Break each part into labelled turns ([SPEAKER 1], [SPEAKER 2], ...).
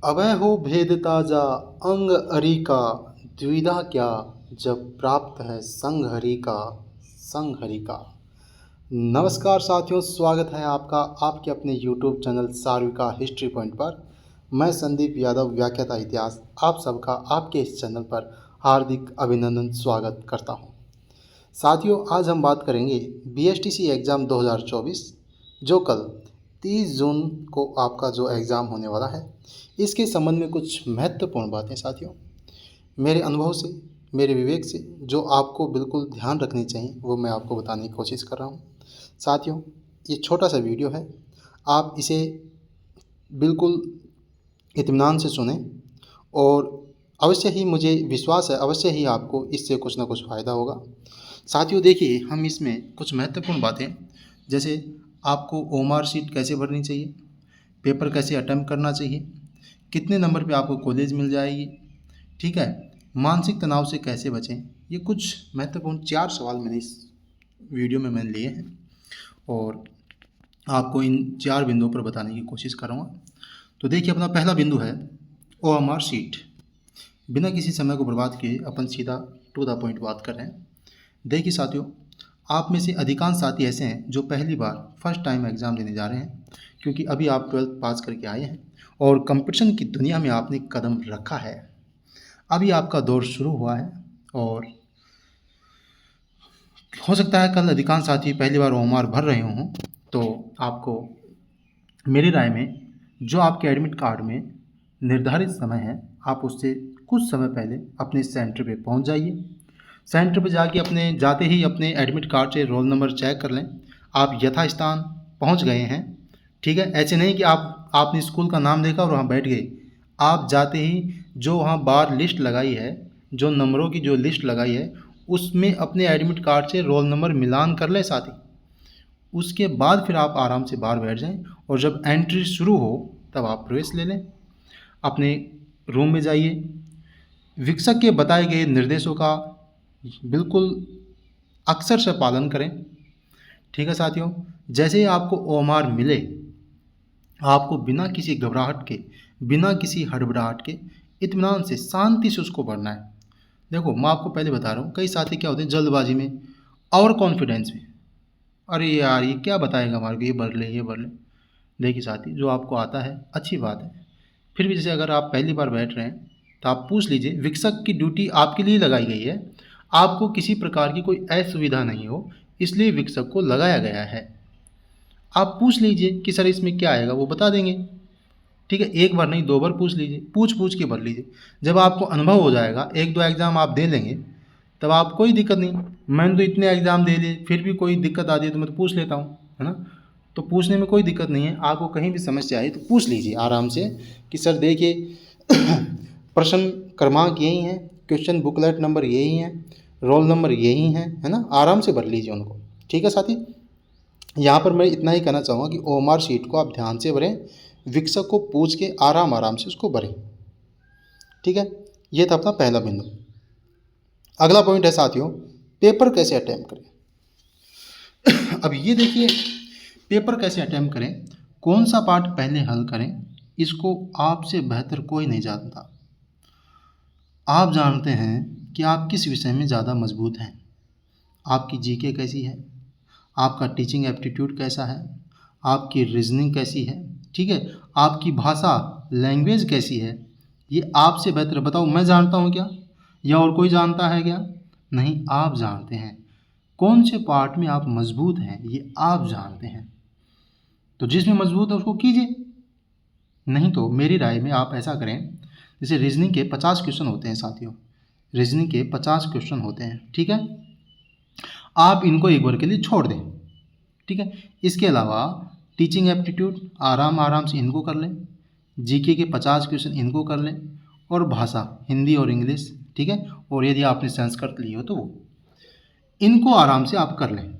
[SPEAKER 1] अभय हो भेद ताजा अंग हरि का, द्विधा क्या जब प्राप्त है संग हरि का। नमस्कार साथियों, स्वागत है आपका आपके अपने YouTube चैनल सार्विका हिस्ट्री पॉइंट पर। मैं संदीप यादव, व्याख्याता इतिहास, आप सबका आपके इस चैनल पर हार्दिक अभिनंदन स्वागत करता हूं। साथियों, आज हम बात करेंगे BSTC एग्ज़ाम 2024 जो कल 30 जून को आपका जो एग्ज़ाम होने वाला है, इसके संबंध में कुछ महत्वपूर्ण बातें साथियों मेरे अनुभव से, मेरे विवेक से जो आपको बिल्कुल ध्यान रखनी चाहिए, वो मैं आपको बताने की कोशिश कर रहा हूँ। साथियों, ये छोटा सा वीडियो है, आप इसे बिल्कुल इत्मीनान से सुने और अवश्य ही, मुझे विश्वास है, अवश्य ही आपको इससे कुछ ना कुछ फ़ायदा होगा। साथियों देखिए, हम इसमें कुछ महत्वपूर्ण बातें, जैसे आपको OMR शीट कैसे भरनी चाहिए, पेपर कैसे अटेम्प्ट करना चाहिए, कितने नंबर पे आपको कॉलेज मिल जाएगी, ठीक है, मानसिक तनाव से कैसे बचें, ये कुछ महत्वपूर्ण 4 सवाल मैंने इस वीडियो में मैंने लिए हैं और आपको इन 4 बिंदुओं पर बताने की कोशिश करूँगा। तो देखिए, अपना पहला बिंदु है OMR शीट। बिना किसी समय को बर्बाद किए अपन सीधा टू द पॉइंट बात कर रहे हैं। देखिए साथियों, आप में से अधिकांश साथी ऐसे हैं जो पहली बार फर्स्ट टाइम एग्ज़ाम देने जा रहे हैं, क्योंकि अभी आप 12th पास करके आए हैं और कंपटीशन की दुनिया में आपने कदम रखा है। अभी आपका दौर शुरू हुआ है और हो सकता है कल अधिकांश साथी पहली बार OMR भर रहे हों, तो आपको मेरी राय में जो आपके एडमिट कार्ड में निर्धारित समय है, आप उससे कुछ समय पहले अपने सेंटर पे पहुंच जाइए। सेंटर पे जाके जाते ही अपने एडमिट कार्ड से रोल नंबर चेक कर लें, आप यथास्थान पहुंच गए हैं, ठीक है। ऐसे नहीं कि आपने स्कूल का नाम देखा और वहाँ बैठ गए। आप जाते ही जो वहाँ बार लिस्ट लगाई है, जो नंबरों की जो लिस्ट लगाई है, उसमें अपने एडमिट कार्ड से रोल नंबर मिलान कर लें साथ ही। उसके बाद फिर आप आराम से बाहर बैठ जाएं और जब एंट्री शुरू हो तब आप प्रवेश ले लें। अपने रूम में जाइए, शिक्षक के बताए गए निर्देशों का बिल्कुल अक्सर से पालन करें, ठीक है साथियों। जैसे ही आपको OMR मिले, आपको बिना किसी घबराहट के, बिना किसी हड़बड़ाहट के, इत्मीनान से, शांति से उसको भरना है। देखो, मैं आपको पहले बता रहा हूँ, कई साथी क्या होते हैं जल्दबाजी में, ओवर कॉन्फिडेंस में, अरे यार ये क्या बताएगा हमारे को, ये भर ले ये भर ले। देखिए साथी, जो आपको आता है अच्छी बात है, फिर भी जैसे अगर आप पहली बार बैठ रहे हैं तो आप पूछ लीजिए। शिक्षक की ड्यूटी आपके लिए लगाई गई है, आपको किसी प्रकार की कोई असुविधा नहीं हो, इसलिए शिक्षक को लगाया गया है। आप पूछ लीजिए कि सर इसमें क्या आएगा, वो बता देंगे, ठीक है। एक बार नहीं, 2 बार पूछ लीजिए, पूछ के भर लीजिए। जब आपको अनुभव हो जाएगा, 1-2 एग्ज़ाम आप दे लेंगे, तब आप कोई दिक्कत नहीं। मैंने तो इतने एग्ज़ाम दे लिए, फिर भी कोई दिक्कत आती है तो मैं तो पूछ लेता हूँ, है ना। तो पूछने में कोई दिक्कत नहीं है। आपको कहीं भी समस्या आई तो पूछ लीजिए आराम से कि सर देखिए प्रश्न क्रमांक यही है, क्वेश्चन बुकलेट नंबर यही है, रोल नंबर यही है ना। आराम से भर लीजिए उनको, ठीक है साथी। यहाँ पर मैं इतना ही कहना चाहूँगा कि OMR शीट को आप ध्यान से भरें, शिक्षक को पूछ के आराम से उसको भरें, ठीक है। ये था अपना पहला बिंदु। अगला पॉइंट है साथियों, पेपर कैसे अटेम्प्ट करें। अब ये देखिए, पेपर कैसे अटेम्प्ट करें, कौन सा पार्ट पहले हल करें, इसको आपसे बेहतर कोई नहीं जानता। आप जानते हैं कि आप किस विषय में ज़्यादा मजबूत हैं, आपकी GK कैसी है, आपका टीचिंग एप्टीट्यूड कैसा है, आपकी रीजनिंग कैसी है, ठीक है, आपकी भाषा लैंग्वेज कैसी है, ये आपसे बेहतर। बताओ, मैं जानता हूँ क्या, या और कोई जानता है क्या? नहीं, आप जानते हैं कौन से पार्ट में आप मजबूत हैं, ये आप जानते हैं। तो जिसमें मजबूत है उसको कीजिए। नहीं तो मेरी राय में आप ऐसा करें, जैसे रीजनिंग के 50 क्वेश्चन होते हैं साथियों, रीजनिंग के 50 क्वेश्चन होते हैं, ठीक है। आप इनको एक बार के लिए छोड़ दें, ठीक है। इसके अलावा टीचिंग एप्टीट्यूड आराम से इनको कर लें, GK के 50 क्वेश्चन इनको कर लें, और भाषा हिंदी और इंग्लिश, ठीक है। और यदि आपने संस्कृत ली हो तो वो, इनको आराम से आप कर लें।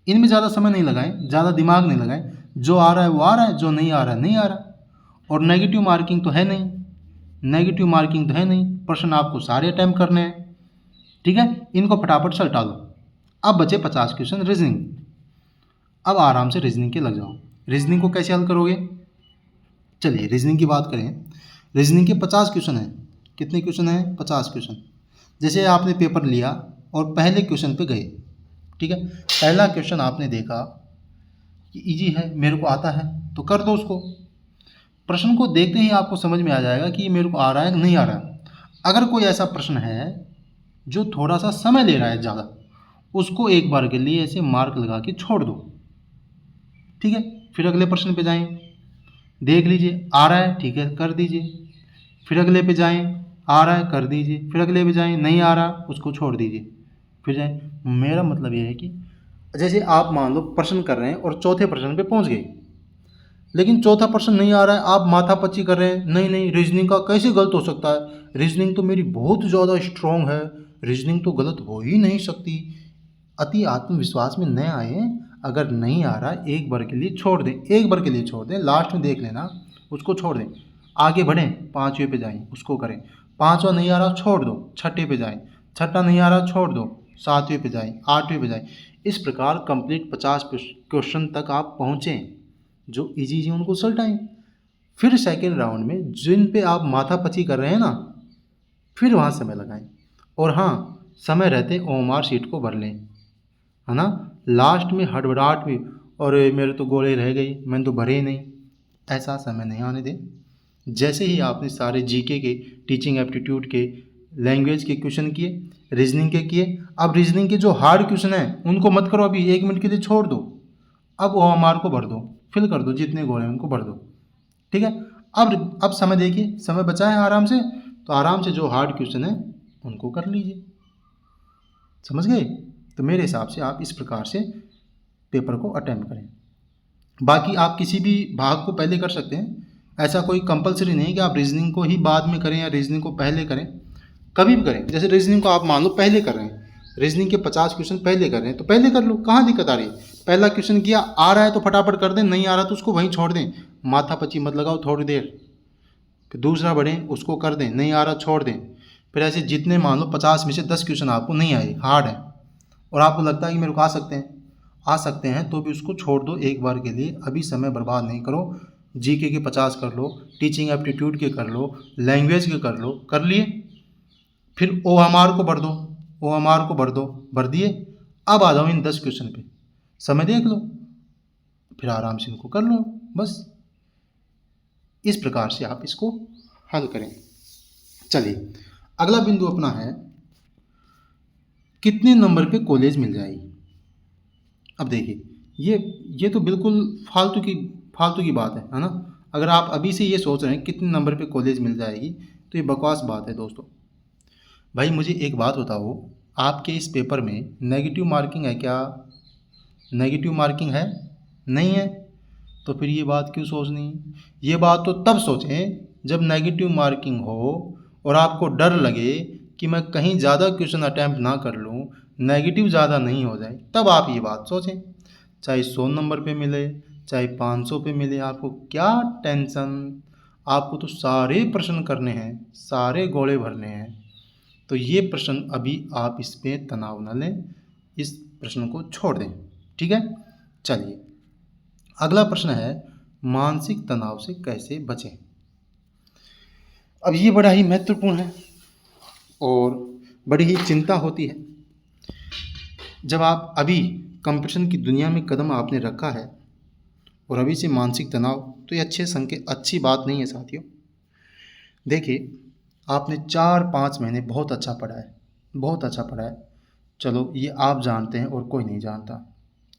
[SPEAKER 1] इनमें ज़्यादा समय नहीं लगाएं, ज़्यादा दिमाग नहीं लगाएं। जो आ रहा है वो आ रहा है, जो नहीं आ रहा है नहीं आ रहा। और नेगेटिव मार्किंग तो है नहीं, नेगेटिव मार्किंग तो है नहीं, प्रश्न आपको सारे अटैम्प्ट करने हैं, ठीक है। इनको फटाफट से हटा दो। अब बचे 50 क्वेश्चन रीजनिंग। अब आराम से रीजनिंग के लग जाओ। रीजनिंग को कैसे हल करोगे, चलिए रीजनिंग की बात करें। रीजनिंग के 50 क्वेश्चन हैं। कितने क्वेश्चन हैं? 50 क्वेश्चन। जैसे आपने पेपर लिया और पहले क्वेश्चन पे गए, ठीक है, पहला क्वेश्चन आपने देखा कि इजी है, मेरे को आता है, तो कर दो उसको। प्रश्न को देखते ही आपको समझ में आ जाएगा कि ये मेरे को आ रहा है कि नहीं आ रहा है। अगर कोई ऐसा प्रश्न है जो थोड़ा सा समय ले रहा है ज़्यादा, उसको एक बार के लिए ऐसे मार्क लगा के छोड़ दो, ठीक है। फिर अगले प्रश्न पे जाएं, देख लीजिए आ रहा है, ठीक है, कर दीजिए। फिर अगले पे जाएं, आ रहा है, कर दीजिए। फिर अगले पे जाएं, नहीं आ रहा, उसको छोड़ दीजिए, फिर जाएं। मेरा मतलब ये है कि जैसे आप मान लो प्रश्न कर रहे हैं और चौथे प्रश्न पे पहुंच गए, लेकिन चौथा प्रश्न नहीं आ रहा है, आप माथापच्ची कर रहे हैं, नहीं नहीं रीजनिंग का कैसे गलत हो सकता है, रीजनिंग तो मेरी बहुत ज़्यादा स्ट्रांग है, रीजनिंग तो गलत हो ही नहीं सकती। अति आत्मविश्वास में न आए। अगर नहीं आ रहा एक बार के लिए छोड़ दें, एक बार के लिए छोड़ दें, लास्ट में देख लेना, उसको छोड़ दें। आगे बढ़ें, पाँचवें पे जाएं, उसको करें। पाँचवा नहीं आ रहा, छोड़ दो, छठे पे जाएं। छठा नहीं आ रहा, छोड़ दो, सातवें पे जाएं, आठवें पे जाएं। इस प्रकार कंप्लीट 50 क्वेश्चन तक आप पहुँचें। जो इजी उनको सुलटाएं। फिर सेकेंड राउंड में जिन पे आप माथापच्ची कर रहे हैं ना, फिर वहाँ समय लगाएं। और हाँ, समय रहते ओएमआर शीट को भर लें, है ना। लास्ट में हड़बड़ाहट में, और मेरे तो गोले रह गई, मैंने तो भरे ही नहीं, ऐसा समय नहीं आने दें। जैसे ही आपने सारे जीके के, टीचिंग एप्टीट्यूड के, लैंग्वेज के क्वेश्चन किए, रीजनिंग के किए, अब रीजनिंग के जो हार्ड क्वेश्चन हैं उनको मत करो, अभी 1 मिनट के लिए छोड़ दो। अब ओएमआर को भर दो, फिल कर दो, जितने गोले हैं उनको भर दो, ठीक है। अब समय देखिए, समय बचा है आराम से, तो आराम से जो हार्ड क्वेश्चन है उनको कर लीजिए। समझ गए? तो मेरे हिसाब से आप इस प्रकार से पेपर को अटेम्प्ट करें। बाकी आप किसी भी भाग को पहले कर सकते हैं, ऐसा कोई कंपलसरी नहीं है कि आप रीजनिंग को ही बाद में करें या रीजनिंग को पहले करें, कभी भी करें। जैसे रीजनिंग को आप मान लो पहले कर रहे हैं, रीजनिंग के 50 क्वेश्चन पहले कर रहे हैं, तो पहले कर लो, कहाँ दिक्कत आ रही है। पहला क्वेश्चन किया, आ रहा है तो फटाफट कर दें, नहीं आ रहा तो उसको वहीं छोड़ दें, माथापच्ची मत लगाओ थोड़ी देर। फिर दूसरा बढ़ें, उसको कर दें, नहीं आ रहा छोड़ दें। फिर ऐसे जितने मान लो 50 में से 10 क्वेश्चन आपको नहीं आए, हार्ड है, और आपको लगता है कि मेरे को आ सकते हैं, तो भी उसको छोड़ दो एक बार के लिए। अभी समय बर्बाद नहीं करो। जीके के 50 कर लो, टीचिंग एप्टीट्यूड के कर लो, लैंग्वेज के कर लो, कर लिए। फिर ओएमआर को भर दो, ओएमआर को भर दो, भर दिए। अब आ जाओ इन 10 क्वेश्चन पे, समय देख लो, फिर आराम से इनको कर लो, बस। इस प्रकार से आप इसको हल करें। चलिए, अगला बिंदु अपना है, कितने नंबर पे कॉलेज मिल जाएगी। अब देखिए, ये तो बिल्कुल फालतू की बात है ना। अगर आप अभी से ये सोच रहे हैं कितने नंबर पे कॉलेज मिल जाएगी, तो ये बकवास बात है दोस्तों। भाई मुझे एक बात बताओ, आपके इस पेपर में नेगेटिव मार्किंग है क्या? नेगेटिव मार्किंग है? नहीं है? तो फिर ये बात क्यों सोचनी? ये बात तो तब सोचें जब नेगेटिव मार्किंग हो और आपको डर लगे कि मैं कहीं ज़्यादा क्वेश्चन अटैम्प्ट ना कर लूँ, नेगेटिव ज़्यादा नहीं हो जाए, तब आप ये बात सोचें। चाहे 100 नंबर पे मिले, चाहे 500 पे मिले, आपको क्या टेंशन। आपको तो सारे प्रश्न करने हैं, सारे गोले भरने हैं। तो ये प्रश्न अभी आप इस पे तनाव न लें, इस प्रश्न को छोड़ दें, ठीक है। चलिए, अगला प्रश्न है, मानसिक तनाव से कैसे बचें। अब ये बड़ा ही महत्वपूर्ण है और बड़ी ही चिंता होती है। जब आप अभी कंपटीशन की दुनिया में कदम आपने रखा है और अभी से मानसिक तनाव, तो ये अच्छी बात नहीं है साथियों। देखिए, आपने 4-5 महीने बहुत अच्छा पढ़ा है, बहुत अच्छा पढ़ा है, चलो ये आप जानते हैं और कोई नहीं जानता।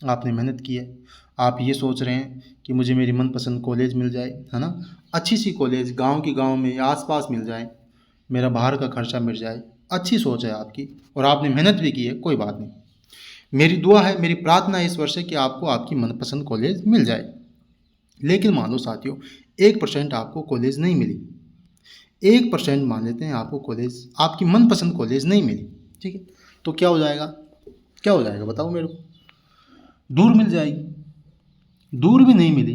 [SPEAKER 1] आपने मेहनत की है, आप ये सोच रहे हैं कि मुझे मेरी मनपसंद कॉलेज मिल जाए, है ना, अच्छी सी कॉलेज गांव में आसपास मिल जाए, मेरा बाहर का खर्चा मिट जाए। अच्छी सोच है आपकी और आपने मेहनत भी की है, कोई बात नहीं। मेरी दुआ है, मेरी प्रार्थना है इस वर्ष से कि आपको आपकी मनपसंद कॉलेज मिल जाए। लेकिन मान लो साथियों, 1% आपको कॉलेज नहीं मिली, 1% मान लेते हैं आपको कॉलेज, आपकी मनपसंद कॉलेज नहीं मिली, ठीक है, तो क्या हो जाएगा? क्या हो जाएगा बताओ मेरे को? दूर मिल जाएगी, दूर भी नहीं मिली।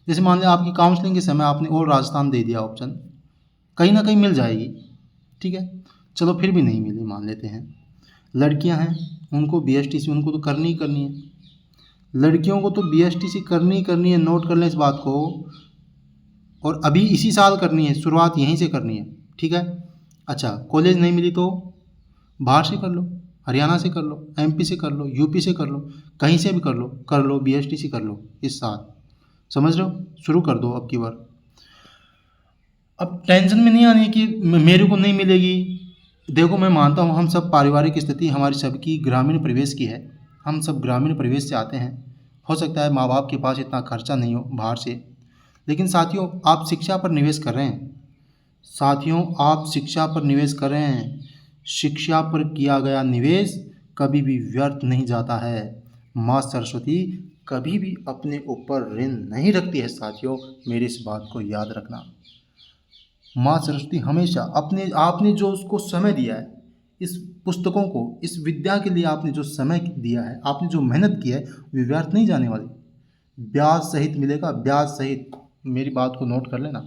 [SPEAKER 1] जैसे मान लिया आपकी काउंसलिंग के समय आपने और राजस्थान दे दिया ऑप्शन, कहीं ना कहीं मिल जाएगी, ठीक है, चलो फिर भी नहीं मिली मान लेते हैं। लड़कियां हैं, उनको BSTC उनको तो करनी ही करनी है, लड़कियों को तो BSTC करनी ही करनी है। नोट कर लें इस बात को, और अभी इसी साल करनी है, शुरुआत यहीं से करनी है, ठीक है। अच्छा, कॉलेज नहीं मिली तो बाहर से कर लो, हरियाणा से कर लो, एमपी से कर लो, यूपी से कर लो, कहीं से भी कर लो, बीएसटीसी कर लो इस साल। समझ रहे हो, शुरू कर दो अब की बार। अब टेंशन में नहीं आनी है कि मेरे को नहीं मिलेगी। देखो, मैं मानता हूँ हम सब पारिवारिक स्थिति हमारी सबकी ग्रामीण परिवेश की है, हम सब ग्रामीण परिवेश से आते हैं। हो सकता है माँ बाप के पास इतना खर्चा नहीं हो बाहर से, लेकिन साथियों आप शिक्षा पर निवेश कर रहे हैं। साथियों आप शिक्षा पर निवेश कर रहे हैं। शिक्षा पर किया गया निवेश कभी भी व्यर्थ नहीं जाता है। माँ सरस्वती कभी भी अपने ऊपर ऋण नहीं रखती है साथियों, मेरी इस बात को याद रखना। माँ सरस्वती हमेशा अपने आपने जो उसको समय दिया है, इस पुस्तकों को, इस विद्या के लिए आपने जो समय दिया है, आपने जो मेहनत की है, वो व्यर्थ नहीं जाने वाली, ब्याज सहित मिलेगा, ब्याज सहित। मेरी बात को नोट कर लेना।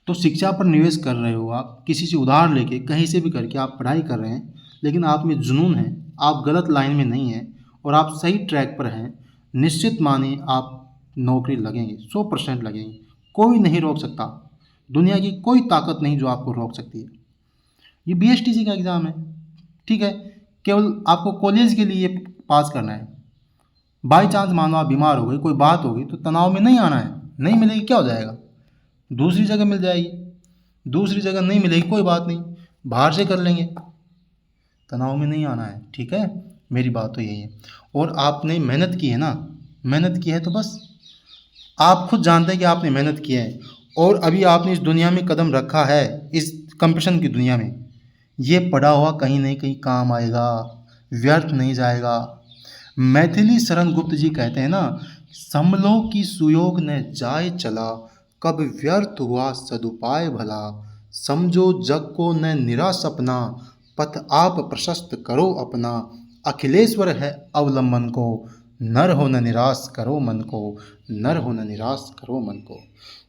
[SPEAKER 1] तो शिक्षा पर निवेश कर रहे हो आप, किसी से उधार लेके, कहीं से भी करके आप पढ़ाई कर रहे हैं, लेकिन आप में जुनून है, आप गलत लाइन में नहीं हैं और आप सही ट्रैक पर हैं। निश्चित मानिए आप नौकरी लगेंगे, 100% लगेंगे। कोई नहीं रोक सकता, दुनिया की कोई ताकत नहीं जो आपको रोक सकती है। ये बीएसटीसी का एग्ज़ाम है, ठीक है, केवल आपको कॉलेज के लिए पास करना है। बाई चांस मानो आप बीमार हो गए, कोई बात हो गई, तो तनाव में नहीं आना है। नहीं मिलेगी क्या हो जाएगा, दूसरी जगह मिल जाएगी। दूसरी जगह नहीं मिलेगी कोई बात नहीं, बाहर से कर लेंगे। तनाव में नहीं आना है, ठीक है, मेरी बात तो यही है। और आपने मेहनत की है ना, मेहनत की है तो बस आप खुद जानते हैं कि आपने मेहनत की है और अभी आपने इस दुनिया में कदम रखा है, इस कंपटीशन की दुनिया में। ये पढ़ा हुआ कहीं नहीं कहीं काम आएगा, व्यर्थ नहीं जाएगा। मैथिली शरण गुप्त जी कहते हैं ना, समलों की सुयोग न जाए चला, कब व्यर्थ हुआ सदुपाय भला। समझो जग को न निराश अपना, पथ आप प्रशस्त करो अपना। अखिलेश्वर है अवलंबन को, नर हो न निराश करो मन को, नर हो न निराश करो मन को।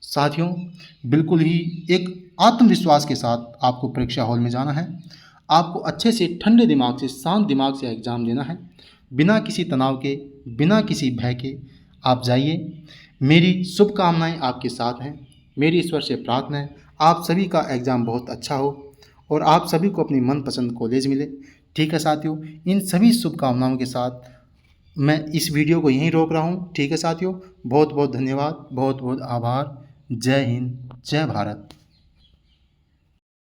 [SPEAKER 1] साथियों बिल्कुल ही एक आत्मविश्वास के साथ आपको परीक्षा हॉल में जाना है। आपको अच्छे से ठंडे दिमाग से, शांत दिमाग से एग्ज़ाम देना है, बिना किसी तनाव के, बिना किसी भय के आप जाइए। मेरी शुभकामनाएं आपके साथ हैं। मेरी ईश्वर से प्रार्थना है आप सभी का एग्ज़ाम बहुत अच्छा हो और आप सभी को अपनी मनपसंद कॉलेज मिले। ठीक है साथियों, इन सभी शुभकामनाओं के साथ मैं इस वीडियो को यहीं रोक रहा हूँ। ठीक है साथियों, बहुत बहुत धन्यवाद, बहुत बहुत आभार। जय हिंद, जय भारत।